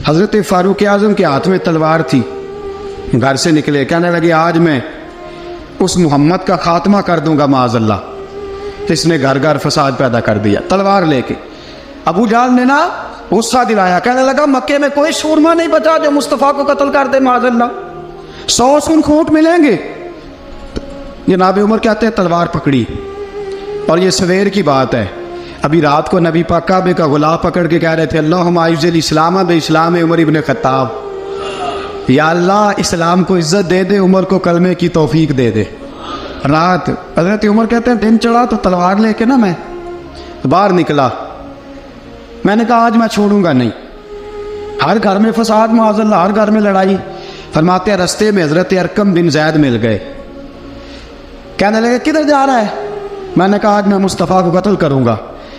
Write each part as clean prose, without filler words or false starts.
حضرت فاروق اعظم کے ہاتھ میں تلوار تھی، گھر سے نکلے، کہنے لگے آج میں اس محمد کا خاتمہ کر دوں گا معاذ اللہ، اس نے گھر گھر فساد پیدا کر دیا تلوار لے کے۔ ابو جہل نے نا غصہ دلایا، کہنے لگا مکے میں کوئی سورما نہیں بچا جو مصطفیٰ کو قتل کر دے معاذ اللہ، 100 سن خونٹ ملیں گے۔ جناب عمر کہتے ہیں تلوار پکڑی، اور یہ سویر کی بات ہے، ابھی رات کو نبی پاک کعبے کا غلاف پکڑ کے کہہ رہے تھے اللہم اعز الاسلام باسلام عمر ابن خطاب، یا اللہ اسلام کو عزت دے دے، عمر کو کلمے کی توفیق دے دے۔ رات حضرت عمر کہتے ہیں دن چڑھا تو تلوار لے کے نا میں باہر نکلا، میں نے کہا آج میں چھوڑوں گا نہیں، ہر گھر میں فساد معاذ اللہ، ہر گھر میں لڑائی۔ فرماتے ہیں رستے میں حضرت ارقم بن زید مل گئے، کہنے لگے کدھر جا رہا ہے؟ میں نے کہا آج میں مصطفیٰ کو قتل کروں گا۔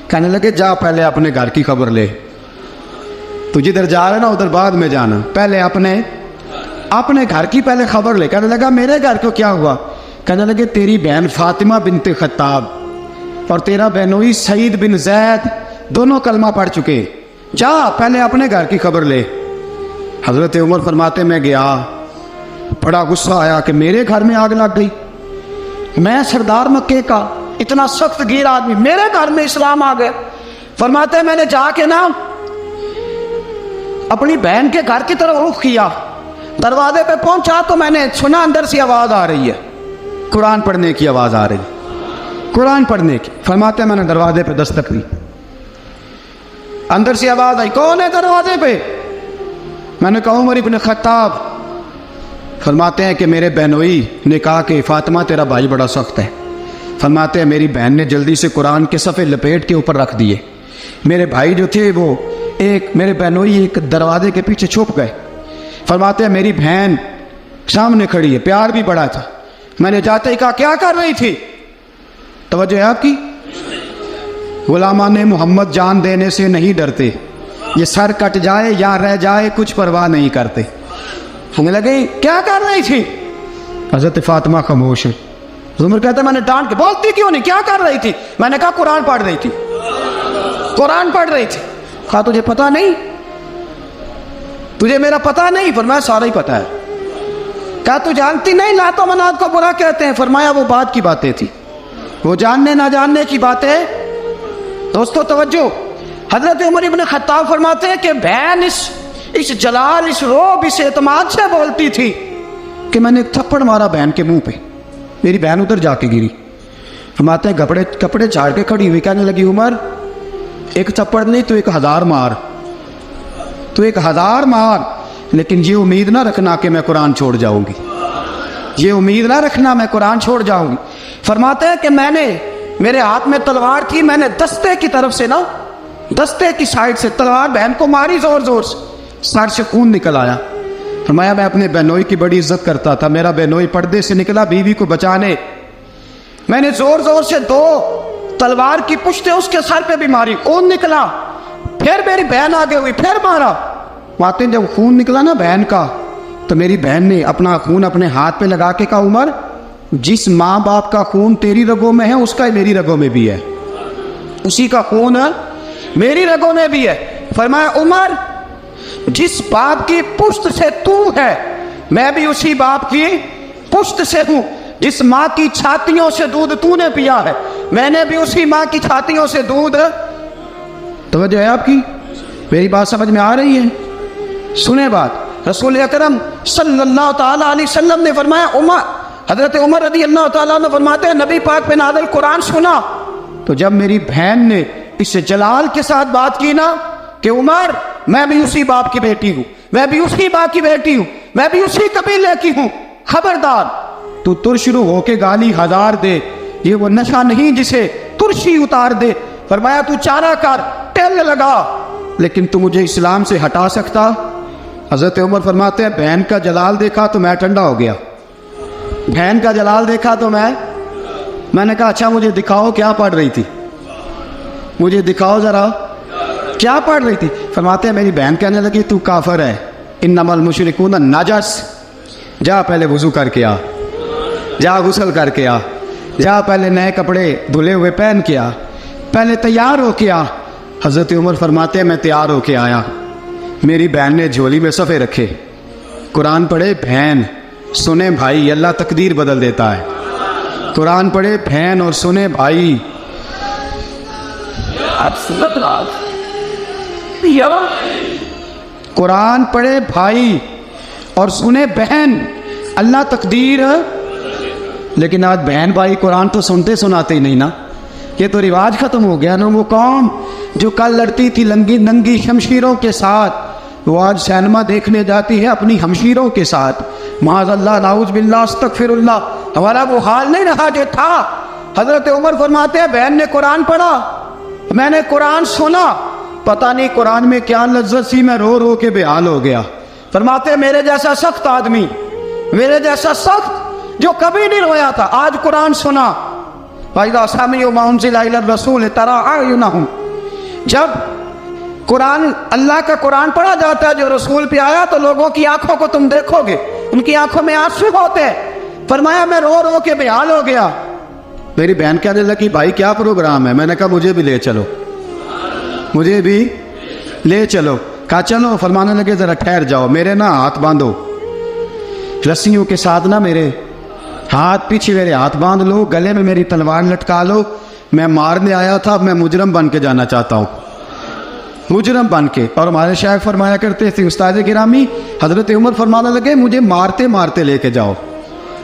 کہنے لگے جا پہلے اپنے گھر کی خبر لے، تو جدھر جا رہا ہے نا ادھر بعد میں جانا، پہلے اپنے گھر کی پہلے خبر لے۔ کہنے لگا میرے گھر کو کیا ہوا؟ کہنے لگے تیری بہن فاطمہ بنت خطاب اور تیرا بہنوئی سعید بن زید دونوں کلمہ پڑھ چکے، جا پہلے اپنے گھر کی خبر لے۔ حضرت عمر فرماتے میں گیا، بڑا غصہ آیا کہ میرے گھر میں آگ لگ گئی، میں سردار مکے کا اتنا سخت گیر آدمی، میرے گھر میں اسلام آ گیا۔ فرماتے ہیں میں نے جا کے نا اپنی بہن کے گھر کی طرف رخ کیا، دروازے پہ پہنچا تو میں نے سنا اندر سے آواز آ رہی ہے، قرآن پڑھنے کی آواز آ رہی، قرآن پڑھنے کی۔ فرماتے ہیں میں نے دروازے پہ دستک دی، اندر سے آواز آئی کون ہے دروازے پہ؟ میں نے کہا عمر ابن خطاب۔ فرماتے ہیں کہ میرے بہنوئی نے کہا کہ فاطمہ تیرا بھائی بڑا سخت ہے۔ فرماتے ہیں میری بہن نے جلدی سے قرآن کے صفحے لپیٹ کے اوپر رکھ دیے، میرے بھائی جو تھے وہ میرے بہنوئی ایک دروازے کے پیچھے چھپ گئے۔ فرماتے ہیں میری بہن سامنے کھڑی ہے، پیار بھی بڑا تھا، میں نے جاتے ہی کہا کیا کر رہی تھی؟ توجہ ہے آپ کی؟ غلامان محمد جان دینے سے نہیں ڈرتے، یہ سر کٹ جائے یا رہ جائے کچھ پرواہ نہیں کرتے۔ ہمیں لگے کیا کر رہی تھی؟ حضرت فاطمہ خاموش ہے۔ عمر کہتا ہے میں نے ڈانٹ کے بولتی کیوں نہیں، کیا کر رہی تھی؟ میں نے کہا قرآن پڑھ رہی تھی، قرآن پڑھ رہی تھی۔ کہا تجھے پتہ نہیں، تجھے میرا پتہ نہیں؟ فرمایا سارا ہی پتہ ہے۔ کہا تو جانتی نہیں لات و منات کو برا کہتے ہیں؟ فرمایا وہ بات کی باتیں تھی، وہ جاننے نہ جاننے کی باتیں۔ دوستو توجہ، حضرت عمر ابن خطاب فرماتے ہیں کہ بہن اس جلال، اس روب، اس اعتماد سے بولتی تھی کہ میں نے ایک تھپڑ مارا بہن کے منہ پہ، میری بہن ادھر جا کے گری۔ فرماتے ہیں کپڑے جھاڑ کے کھڑی ہوئی، کہنے لگی عمر ایک تھپڑ نہیں تو 1000 مار، تو 1000 مار، لیکن یہ امید نہ رکھنا کہ میں قرآن چھوڑ جاؤں گی، یہ امید نہ رکھنا میں قرآن چھوڑ جاؤں گی۔ فرماتے ہیں کہ میرے ہاتھ میں تلوار تھی، میں نے دستے کی طرف سے نا، دستے کی سائڈ سے تلوار بہن کو ماری زور زور سے، سر سے خون نکل آیا۔ فرمایا میں اپنے بہنوئی کی بڑی عزت کرتا تھا، میرا بہنوئی پردے سے نکلا بیوی کو بچانے، میں نے زور زور سے 2 تلوار کی پشتیں اس کے سر پہ بھی ماری، خون نکلا، پھر میری بہن آگے ہوئی، پھر مارا۔ ماتے جب خون نکلا نا بہن کا تو میری بہن نے اپنا خون اپنے ہاتھ پہ لگا کے کہا عمر جس ماں باپ کا خون تیری رگوں میں ہے اس کا میری رگوں میں بھی ہے، اسی کا خون میری رگوں میں بھی ہے۔ فرمایا عمر جس باپ کی پشت سے تو ہے میں بھی اسی باپ کی پشت سے ہوں، جس ماں کی چھاتیوں سے دودھ تو نے پیا ہے میں نے بھی اسی ماں کی چھاتیوں سے دودھ۔ توجہ ہے آپ کی؟ میری بات سمجھ میں آ رہی ہے؟ سنیں بات، رسول اکرم صلی اللہ تعالیٰ علیہ وسلم نے فرمایا، حضرت عمر رضی اللہ تعالیٰ نے فرماتے ہیں نبی پاک پہ نازل قرآن سنا تو جب میری بہن نے اس جلال کے ساتھ بات کی نا کہ عمر میں بھی اسی باپ کی بیٹی ہوں، میں بھی اسی باپ کی بیٹی ہوں، میں بھی اسی قبیلے کی ہوں، خبردار تو ترشرو ہو کے گالی 1000 دے، یہ وہ نشہ نہیں جسے ترشی اتار دے۔ فرمایا تو چارہ کر، ٹیل لگا، لیکن تو مجھے اسلام سے ہٹا سکتا؟ حضرت عمر فرماتے ہیں بہن کا جلال دیکھا تو میں ٹھنڈا ہو گیا، بہن کا جلال دیکھا تو میں نے کہا اچھا مجھے دکھاؤ کیا پڑھ رہی تھی، مجھے دکھاؤ ذرا کیا پڑھ رہی تھی۔ فرماتے ہیں میری بہن کہنے لگی تو کافر ہے، انما المشرکون نجس، جا پہلے وضو کر کے آ، جا غسل کر کے آ، جا پہلے نئے کپڑے دھلے ہوئے پہن کے آ، پہلے تیار ہو کے آ۔ حضرت عمر فرماتے ہیں میں تیار ہو کے آیا، میری بہن نے جھولی میں صفحے رکھے, قرآن پڑھے بہن, سنے بھائی, اللہ تقدیر بدل دیتا ہے. قرآن پڑھے بہن اور سنے بھائی. قرآن پڑھے بھائی اور سنے بہن, اللہ تقدیر. لیکن آج بہن بھائی قرآن تو سنتے سناتے ہی نہیں نا. یہ تو رواج ختم ہو گیا نا. وہ قوم جو کل لڑتی تھی ننگی شمشیروں کے ساتھ, وہ آج سینما دیکھنے جاتی ہے اپنی ہمشیروں کے ساتھ. معاذ اللہ, نعوذ باللہ, استغفر اللہ. ہمارا وہ حال نہیں رہا جو تھا. حضرت عمر فرماتے ہیں بہن نے قرآن پڑھا, میں نے قرآن سنا, پتہ نہیں قرآن میں کیا لذت سی, میں رو رو کے بے حال ہو گیا. فرماتے ہیں میرے جیسا سخت آدمی, میرے جیسا سخت جو کبھی نہیں رویا تھا, آج قرآن سنا. فَإِذَا سَمِعُوا مَا أُنزِلَ إِلَى الرَّسُولِ تَرَىٰ أَعْيُنَهُمْ, جب قرآن, اللہ کا قرآن پڑھا جاتا ہے جو رسول پہ آیا, تو لوگوں کی آنکھوں کو تم دیکھو گے, ان کی آنکھوں میں آنسو ہوتے ہیں. فرمایا میں رو رو کے بے حال ہو گیا. میری بہن کہنے لگی بھائی کیا پروگرام ہے؟ میں نے کہا مجھے بھی لے چلو, مجھے بھی لے چلو. کہا چلو. فرمانے لگے ذرا ٹھہر جاؤ, میرے نا ہاتھ باندھو رسیوں کے ساتھ, نا میرے ہاتھ پیچھے میرے ہاتھ باندھ لو, گلے میں میری تلوار لٹکا لو. میں مارنے آیا تھا, اب میں مجرم بن کے جانا چاہتا ہوں, مجرم بن کے. اور ہمارے شیخ فرمایا کرتے تھے استاد گرامی, حضرت عمر فرمانے لگے مجھے مارتے مارتے لے کے جاؤ.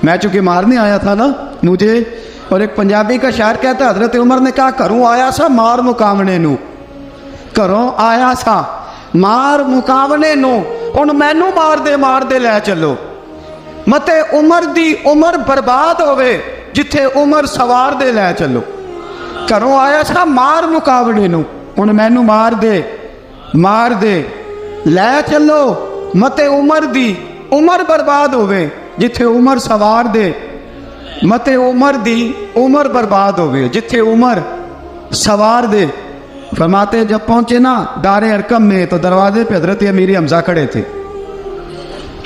میں چونکہ مارنے آیا تھا نا مجھے. اور ایک پنجابی کا شاعر کہتا ہے حضرت عمر نے کہا کروں آیا سا مار مقامنے نو, کروں آیا سا مار مقامنے نو, ان مینو مار دے لے چلو. متے عمر دی عمر برباد ہوئے جتھے عمر سوار دے لے چلو. کروں آیا سا مار مقابلے نو, ان مینو مار دے لے چلو. متے عمر دی عمر برباد ہوئے جتھے عمر سوار دے, متے عمر دی عمر برباد ہوئے جتھے عمر سوار دے. فرماتے جب پہنچے نا دار ارقم میں, تو دروازے پہ حضرت امیر حمزہ کھڑے تھے.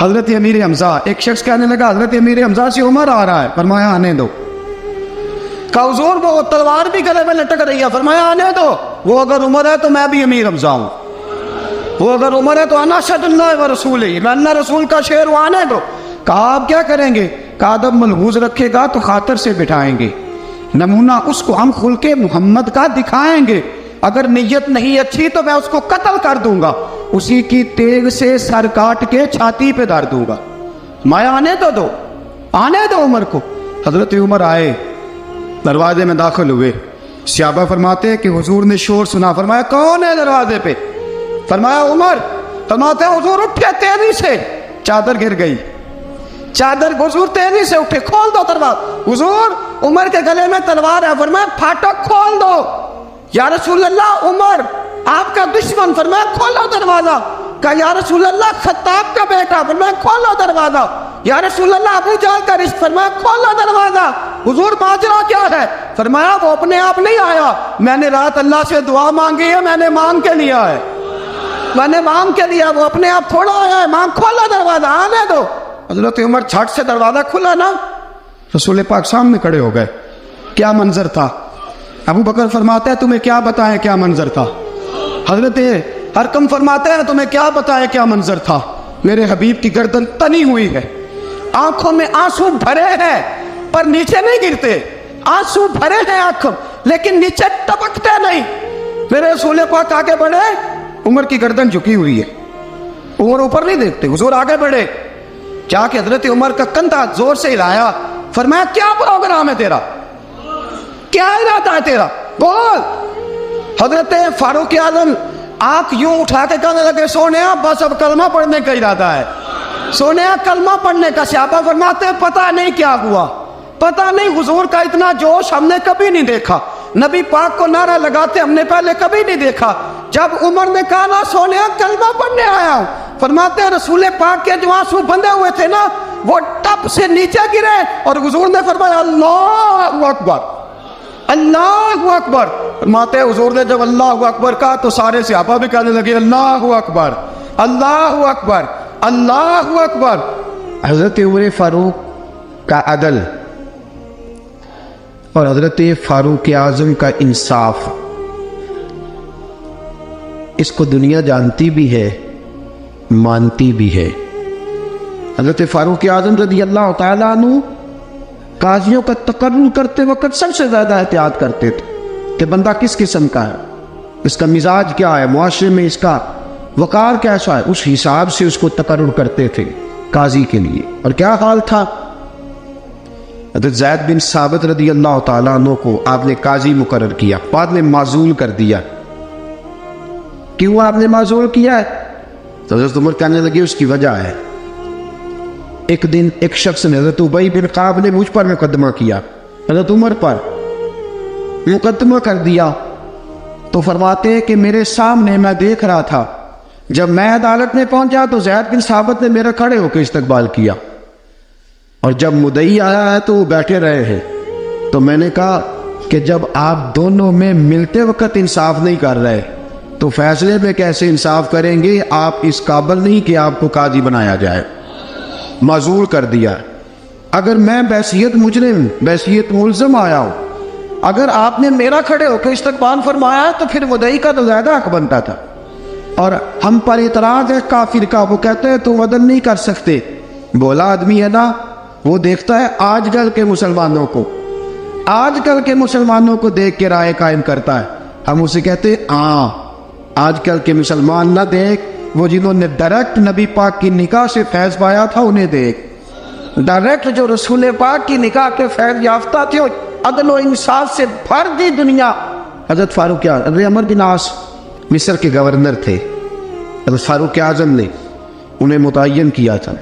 حضرت امیر حمزہ, ایک شخص کہنے لگا حضرت امیر حمزہ سے عمر آ رہا ہے. فرمایا آنے دو. کہا حضور وہ تلوار بھی گلے میں لٹک رہی ہے. فرمایا آنے دو. وہ اگر عمر ہے تو میں بھی امیر حمزہ ہوں, وہ اگر عمر ہے تو انا اشہد اللہ و رسولہ, میں اللہ رسول کا شعر ہوں, آنے دو. کہا آپ کیا کریں گے؟ کہا ادب ملحوظ رکھے گا تو خاطر سے بٹھائیں گے, نمونہ اس کو ہم خلق محمد کا دکھائیں گے. اگر نیت نہیں اچھی تو میں اس کو قتل کر دوں گا, اسی کی تیغ سے سر کاٹ کے چھاتی پہ دھر دوں گا. میں آنے تو دو, آنے دو عمر کو. حضرت عمر آئے, دروازے میں داخل ہوئے. صحابہ فرماتے ہیں کہ حضور نے شور سنا. فرمایا کون ہے دروازے پہ؟ فرمایا عمر. فرماتے ہیں حضور اٹھے تیزی سے, چادر گر گئی, چادر. حضور تیزی سے اٹھے, کھول دو دروازہ. حضور عمر کے گلے میں تلوار ہے. فرمایا پھاٹک کھول دو. یا رسول اللہ عمر آپ کا دشمن. فرمایا کھولو دروازہ. کہا یا رسول اللہ خطاب کا بیٹا. فرمایا کھولو دروازہ. یا رسول اللہ ابو جہل کا رشت. فرمایا کھولو دروازہ. حضور ماجرا کیا ہے؟ فرمایا وہ اپنے آپ نہیں آیا, میں نے رات اللہ سے دعا مانگی ہے, میں نے مانگ کے لیا ہے, میں نے مانگ کے لیا, وہ اپنے آپ تھوڑا آیا ہے. مانگ, کھولو دروازہ, آنے دو. حضرت عمر چھٹ سے دروازہ کھلا نا, رسول پاک سامنے کھڑے ہو گئے. کیا منظر تھا. ابو بکر فرماتے ہیں تمہیں کیا بتائیں کیا منظر تھا. حضرت ارقم فرماتے ہیں تمہیں کیا بتائیں کیا منظر تھا. میرے حبیب کی گردن تنی ہوئی ہے, آنکھوں میں آنسو بھرے ہیں پر نیچے نہیں گرتے. آنسو بھرے ہیں آنکھوں لیکن نیچے ٹپکتے نہیں. میرے رسول پاک آگے بڑھے, عمر کی گردن جھکی ہوئی ہے, عمر اوپر نہیں دیکھتے. حضور آگے بڑھے, جا کے حضرت عمر کا کندھا زور سے ہلایا. فرمایا کیا پروگرام ہے تیرا, کیا ارادہ ہے تیرا, بول. حضرت فاروق اعظم آنکھ یوں اٹھا کے کہنے لگے سونیا بس اب کلمہ پڑھنے کا ارادہ ہے, سونیا کلمہ پڑھنے کا. صحابہ فرماتے ہیں پتہ نہیں کیا ہوا, پتہ نہیں. حضور کا اتنا جوش ہم نے کبھی نہیں دیکھا, نبی پاک کو نعرہ لگاتے ہم نے پہلے کبھی نہیں دیکھا. جب عمر نے کہا نا سونیا کلمہ پڑھنے آیا ہوں, فرماتے ہیں رسول پاک کے جو آنسو بندھے ہوئے تھے نا وہ ٹپ سے نیچے گرے, اور حضور نے فرمایا اللہ اکبر, اللہ اکبر. فرماتے ہیں حضور نے جب اللہ اکبر کہا تو سارے صحابہ بھی کہنے لگے اللہ اکبر, اللہ اکبر, اللہ اکبر. حضرت عمر فاروق کا عدل اور حضرت فاروق اعظم کا انصاف, اس کو دنیا جانتی بھی ہے مانتی بھی ہے۔ حضرت فاروق اعظم رضی اللہ تعالیٰ عنہ قاضیوں کا تقرر کرتے وقت سب سے زیادہ احتیاط کرتے تھے کہ بندہ کس قسم کا ہے، اس کا مزاج کیا ہے، معاشرے میں اس کا وقار کیسا ہے، اس حساب سے اس کو تقرر کرتے تھے قاضی کے لیے۔ اور کیا حال تھا، حضرت زید بن ثابت رضی اللہ تعالیٰ عنہ کو آپ نے قاضی مقرر کیا، بعد میں معزول کر دیا۔ کیوں آپ نے معزول کیا ہے؟ تو حضرت عمر کہنے لگے اس کی وجہ ہے، ایک دن ایک شخص نے، حضرت ابی بن کعب نے مجھ پر مقدمہ کیا، حضرت عمر پر مقدمہ کر دیا، تو فرماتے ہیں کہ میرے سامنے میں دیکھ رہا تھا، جب میں عدالت میں پہنچا تو زید بن ثابت نے میرا کھڑے ہو کے استقبال کیا، اور جب مدعی آیا ہے تو وہ بیٹھے رہے ہیں۔ تو میں نے کہا کہ جب آپ دونوں میں ملتے وقت انصاف نہیں کر رہے تو فیصلے میں کیسے انصاف کریں گے؟ آپ اس قابل نہیں کہ آپ کو قاضی بنایا جائے، معزول کر دیا۔ اگر میں بحیثیت مجرم، بحیثیت ملزم آیا ہوں، اگر آپ نے میرا کھڑے ہو کے استقبال فرمایا تو پھر مدعی کا تو زیادہ حق بنتا تھا، اور ہم پر اعتراض ہے کافر کا، وہ کہتے ہیں تم عدل نہیں کر سکتے۔ بولا آدمی ہے نا، وہ دیکھتا ہے آج کل کے مسلمانوں کو، آج کل کے مسلمانوں کو دیکھ کے رائے قائم کرتا ہے۔ ہم اسے کہتے ہیں ہاں آج کل کے مسلمان نہ دیکھ، وہ جنہوں نے ڈائریکٹ نبی پاک کی نکاح سے فیض پایا تھا انہیں دیکھ، ڈائریکٹ جو رسول پاک کی نکاح کے فیض یافتہ تھے، عدل و انصاف سے بھر دی دنیا۔ حضرت فاروق اعظم، عمر بن عاص مصر کے گورنر تھے، حضرت فاروق اعظم نے انہیں متعین کیا تھا۔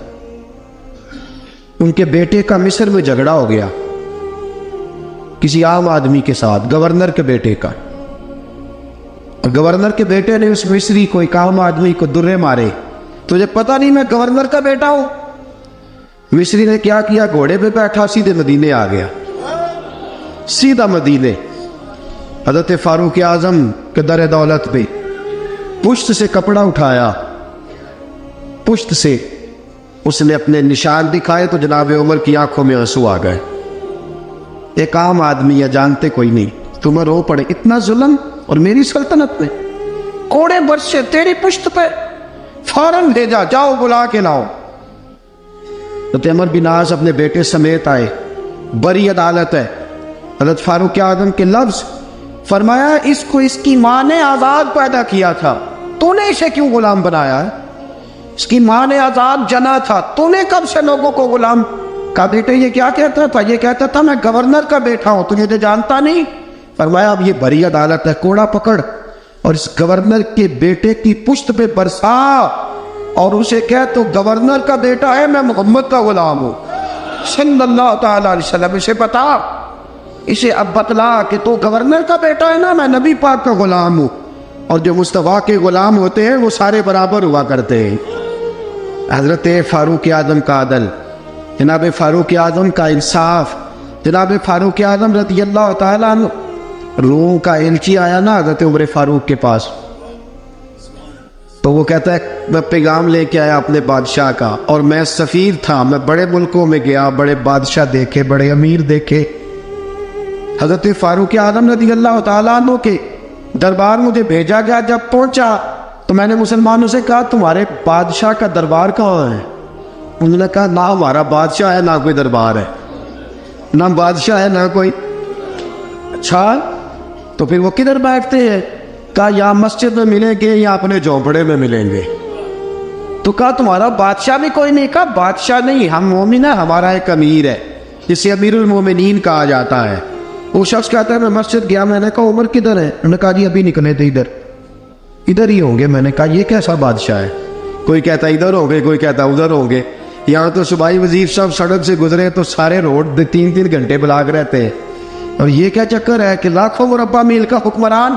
ان کے بیٹے کا مصر میں جھگڑا ہو گیا کسی عام آدمی کے ساتھ، گورنر کے بیٹے کا، اور گورنر کے بیٹے نے اس مصری کو، ایک عام آدمی کو درے مارے۔ تجھے پتہ نہیں میں گورنر کا بیٹا ہوں؟ مصری نے کیا کیا، گھوڑے پہ بیٹھا سیدھے مدینے آ گیا، سیدھا مدینے۔ حضرت فاروق اعظم کے در دولت پہ پشت سے کپڑا اٹھایا، پشت سے اس نے اپنے نشان دکھائے تو جناب عمر کی آنکھوں میں آنسو آ گئے۔ ایک عام آدمی ہے، جانتے کوئی نہیں، تمہیں رو پڑے، اتنا ظلم، اور میری سلطنت میں کوڑے برسے تیری پشت پہ، فوراً بھیجا، جاؤ بلا کے لاؤ۔ حضرت عمر بن عاص اپنے بیٹے سمیت آئے، بڑی عدالت ہے، حضرت فاروق اعظم کے لفظ، فرمایا اس کو اس کی ماں نے آزاد پیدا کیا تھا، تو نے اسے کیوں غلام بنایا ہے؟ اس کی ماں نے آزاد جنا تھا، تو نے کب سے لوگوں کو غلام؟ کہا بیٹے یہ کیا کہتا تھا؟ یہ کہتا تھا میں گورنر کا بیٹا ہوں، تجھے تو جانتا نہیں۔ فرمایا اب یہ بڑی عدالت ہے، کوڑا پکڑ اور اس گورنر کے بیٹے کی پشت پہ برسا، اور اسے کہہ تو گورنر کا بیٹا ہے، میں محمد کا غلام ہوں صلی اللہ تعالی علیہ وسلم۔ اسے بتا، اسے اب بتلا کہ تو گورنر کا بیٹا ہے نا، میں نبی پاک کا غلام ہوں، اور جو مصطفیٰ کے غلام ہوتے ہیں وہ سارے برابر ہوا کرتے ہیں۔ حضرت فاروق اعظم کا عدل، جناب فاروق اعظم کا انصاف، جناب فاروق اعظم رضی اللہ تعالیٰ عنہ، روم کا ایلچی آیا نا حضرت عمر فاروق کے پاس، تو وہ کہتا ہے میں پیغام لے کے آیا اپنے بادشاہ کا، اور میں سفیر تھا، میں بڑے ملکوں میں گیا، بڑے بادشاہ دیکھے، بڑے امیر دیکھے۔ حضرت فاروق اعظم رضی اللہ تعالیٰ عنہ کے دربار مجھے بھیجا گیا، جب پہنچا تو میں نے مسلمانوں سے کہا تمہارے بادشاہ کا دربار کہاں ہے؟ انہوں نے کہا نہ ہمارا بادشاہ ہے نہ کوئی دربار ہے، نہ بادشاہ ہے نہ کوئی۔ اچھا تو پھر وہ کدھر بیٹھتے ہیں؟ کہا یا مسجد میں ملیں گے یا اپنے جھونپڑے میں ملیں گے۔ تو کہا تمہارا بادشاہ بھی کوئی نہیں؟ کہا بادشاہ نہیں، ہم مومن ہیں، ہمارا ایک امیر ہے جسے امیر المومنین کہا جاتا ہے۔ وہ شخص کہتا ہے میں مسجد گیا، میں نے کہا عمر کدھر ہے؟ انہوں نے کہا جی ابھی نکلے تھے، ادھر ہی ہوں گے۔ میں نے کہا یہ کیسا بادشاہ ہے؟ کوئی کہتا ادھر ہوں گے، کوئی کہتا ادھر ہوں گے۔ یہاں تو صوبائی وزیر صاحب سڑک سے گزرے تو سارے روڈ 3 گھنٹے بلاک رہتے ہیں، اور یہ کیا چکر ہے کہ لاکھوں مربع میل کا حکمران،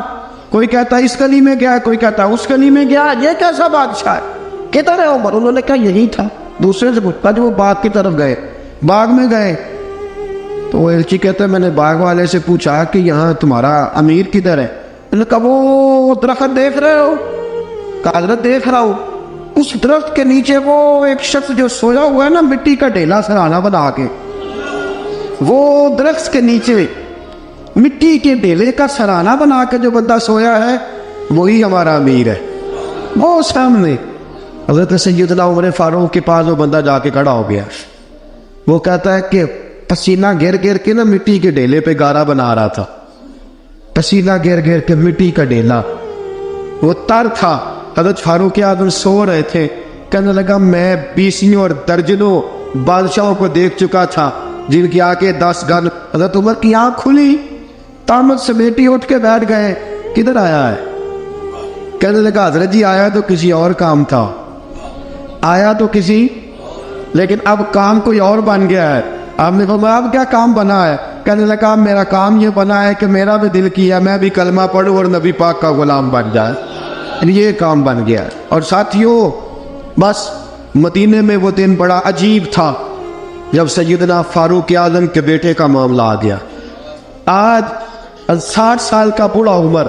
کوئی کہتا اس گلی میں گیا، کوئی کہتا اس گلی میں گیا، یہ کیسا بادشاہ ہے؟ کدھر ہے عمر؟ انہوں نے کہا یہی تھا۔ دوسرے سے پوچھتا جو وہ باغ کی طرف گئے، باغ میں گئے تو وہ ایلچی کہتا ہے میں نے باغ والے سے پوچھا کہ یہاں تمہارا امیر کدھر ہے؟ انہوں نے کہا وہ درخت دیکھ رہے ہو؟ کہا حضرت دیکھ رہا ہوں۔ اس درخت کے نیچے وہ ایک شخص جو سویا ہوا ہے نا، مٹی کا ڈھیلا سرہانہ بنا کے، وہ درخت کے نیچے مٹی کے ڈھیلے کا سرہانہ بنا کے جو بندہ سویا ہے وہی ہمارا امیر ہے، وہ سامنے۔ حضرت سیدنا عمر فاروق کے پاس وہ بندہ جا کے کھڑا ہو گیا. وہ کہتا ہے کہ پسینہ گر گر کے نا مٹی کے ڈھیلے پہ گارا بنا رہا تھا. پسینہ گر گر کے مٹی کا ڈھیلا, وہ تر تھا. حضرت فاروق اعظم سو رہے تھے. کہنے لگا میں 20 اور درجنوں بادشاہوں کو دیکھ چکا تھا جن کی آنکھیں 10 گن. حضرت عمر کی آنکھ کھلی, طامت سے بیٹی اٹھ کے بیٹھ گئے. کدھر آیا ہے؟ کہنے لگا حضرت جی آیا تو کسی اور کام تھا, آیا تو کسی, لیکن اب کام کوئی اور بن گیا ہے. آپ نے فرمایا اب کیا کام بنا ہے؟ کہنے لگا میرا کام یہ بنا ہے کہ میرا بھی دل کیا میں بھی کلمہ پڑھوں اور نبی پاک کا غلام بن جائے. یہ کام بن گیا. اور ساتھیوں بس مدینے میں وہ دن بڑا عجیب تھا جب سیدنا فاروق اعظم کے بیٹے کا معاملہ آ گیا. آج 60 سال کا بوڑھا عمر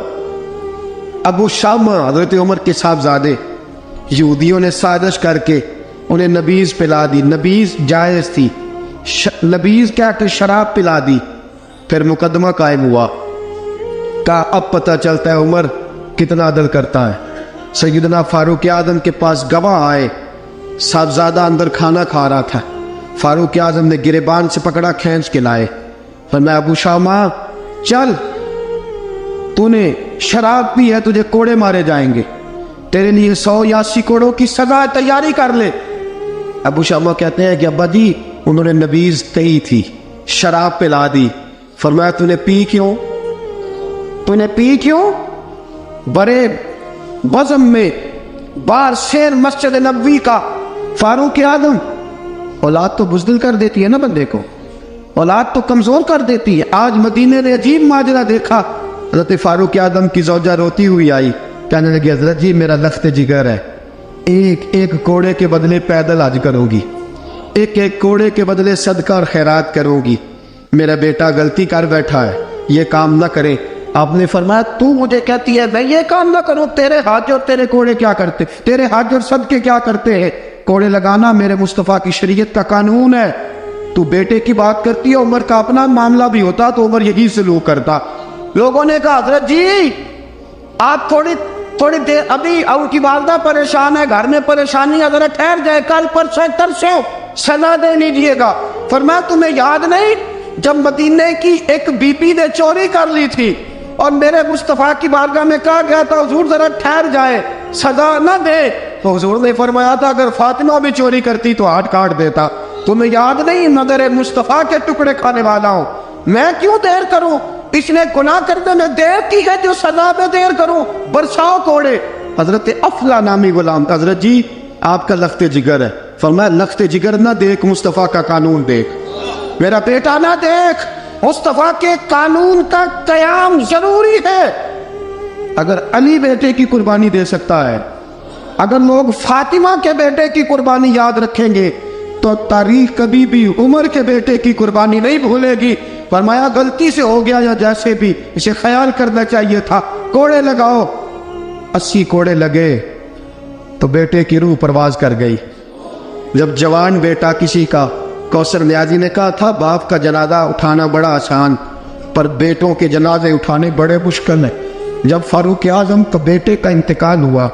ابو شامہ حضرت عمر کے صاحبزادے, یہودیوں نے سازش کر کے انہیں نبیذ پلا دی. نبیذ جائز تھی, نبیذ کیا کہ شراب پلا دی. پھر مقدمہ قائم ہوا. کہا اب پتہ چلتا ہے عمر کتنا عدل کرتا ہے. سیدنا فاروق اعظم کے پاس گواہ آئے. صاحبزادہ اندر کھانا کھا رہا تھا. فاروق اعظم نے گریبان سے پکڑا, کھینچ کے لائے. فرمایا ابو شامہ چل, تو نے شراب پی ہے, تجھے کوڑے مارے جائیں گے, تیرے لیے 180 کوڑوں کی سزا تیاری کر لے. ابو شامہ کہتے ہیں کہ ابا جی انہوں نے نبیذ کہی تھی, شراب پلا دی. فرمایا تو نے پی کیوں؟ تو نے پی کیوں؟ بڑے بزم میں بار شیر مسجد نبوی کا فاروق اعظم. اولاد تو بزدل کر دیتی ہے نا بندے کو, اولاد تو کمزور کر دیتی ہے. آج مدینے نے عجیب ماجرا دیکھا. حضرت فاروق اعظم کی زوجہ روتی ہوئی آئی, کہنے لگی حضرت جی میرا لخت جگر ہے, ایک ایک کوڑے کے بدلے پیدل حج کروں گی, ایک ایک کوڑے کے بدلے صدقہ اور خیرات کروں گی. میرا بیٹا غلطی کر بیٹھا ہے, یہ کام نہ کرے. آپ نے فرمایا تو مجھے کہتی ہے میں یہ کام نہ کروں؟ تیرے حج اور تیرے کوڑے کیا کرتے, تیرے حج اور صدقے کیا کرتے ہیں؟ کوڑے لگانا میرے مصطفیٰ کی شریعت کا قانون ہے. تو بیٹے کی بات کرتی ہے, عمر کا اپنا معاملہ بھی ہوتا تو عمر یہی سلوک کرتا. لوگوں نے کہا حضرت جی آپ تھوڑی دیر, ابھی ان کی والدہ پریشان ہے, گھر میں پریشانی ہے, ذرا ٹھہر جائے, کل پرسوں ترسوں سزا دے لیجیے گا. فرمایا تمہیں یاد نہیں جب مدینے کی ایک بی پی نے چوری کر لی تھی اور میرے مصطفیٰ کی بارگاہ میں کہا گیا تھا حضور ذرا ٹھہر جائے, سزا نہ دے, تو حضور نے فرمایا تھا اگر فاطمہ بھی چوری کرتی تو ہاتھ کاٹ دیتا. تمہیں یاد نہیں میں تیرے مصطفیٰ کے ٹکڑے کھانے والا ہوں, میں کیوں دیر کروں؟ اس نے گناہ کرنے میں دیر کی ہے جو سزا میں دیر کروں, برساؤ کوڑے. حضرت افلا نامی غلام, حضرت جی آپ کا لخت جگر ہے. فرمایا لخت جگر نہ دیکھ, مصطفیٰ کا قانون دیکھ. میرا بیٹا نہ دیکھ, مصطفیٰ کے قانون کا قیام ضروری ہے. اگر علی بیٹے کی قربانی دے سکتا ہے, اگر لوگ فاطمہ کے بیٹے کی قربانی یاد رکھیں گے تو تاریخ کبھی بھی عمر کے بیٹے کی قربانی نہیں بھولے گی. فرمایا غلطی سے ہو گیا یا جیسے بھی, اسے خیال کرنا چاہیے تھا. کوڑے لگاؤ. 80 کوڑے لگے تو بیٹے کی روح پرواز کر گئی. جب جوان بیٹا کسی کا, کوثر نیازی نے کہا تھا باپ کا جنازہ اٹھانا بڑا آسان پر بیٹوں کے جنازے اٹھانے بڑے مشکل ہیں. جب فاروق اعظم کا بیٹے کا انتقال ہوا,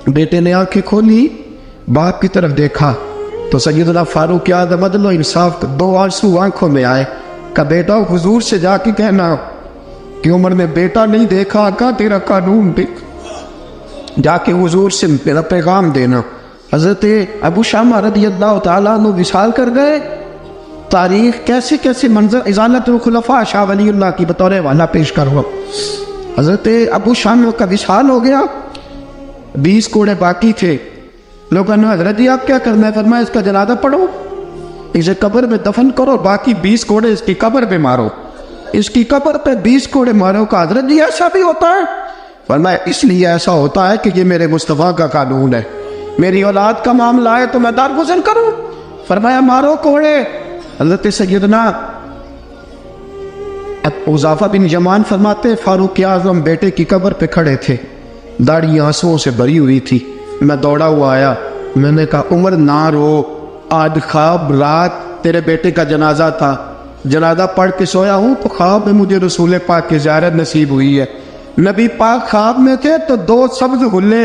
بیٹے نے آنکھیں کھولی, باپ کی طرف دیکھا تو سیدنا فاروق اعظم عدل و انصاف کا 2 آنسو آنکھوں میں آئے. کہ بیٹا حضور سے جا کے کہنا کہ عمر نے بیٹا نہیں دیکھا, کا تیرا قانون دیکھ, جا کے حضور سے میرا پیغام دینا. حضرت ابو شامہ رضی اللہ تعالیٰ عنہ وصال کر گئے. تاریخ کیسے کیسے منظر ازالت الخلفاء شاہ ولی اللہ کی بطور والا پیش کرو. حضرت ابو شامہ کا وصال ہو گیا, 20 کوڑے باقی تھے. لوگوں نے حضرت جی آپ کیا کرنا ہے؟ فرمایا اس کا جنازہ پڑھو, اسے قبر میں دفن کرو, باقی 20 کوڑے اس کی قبر پہ مارو, اس کی قبر پہ 20 کوڑے مارو. کا حضرت جی ایسا بھی ہوتا ہے؟ فرمایا اس لیے ایسا ہوتا ہے کہ یہ میرے مصطفیٰ کا قانون ہے, میری اولاد کا معاملہ ہے تو میں درگزر کروں. فرمایا مارو کوڑے. حضرت سیدنا حذیفہ بن یمان فرماتے فاروق اعظم بیٹے کی قبر پہ کھڑے تھے, داڑھی آنسوؤں سے بھری ہوئی تھی. میں دوڑا ہوا آیا, میں نے کہا عمر نہ رو, آج خواب رات تیرے بیٹے کا جنازہ تھا, جنازہ پڑھ کے سویا ہوں تو خواب میں مجھے رسول پاک کی زیارت نصیب ہوئی ہے. نبی پاک خواب میں تھے تو 2 سبز غلے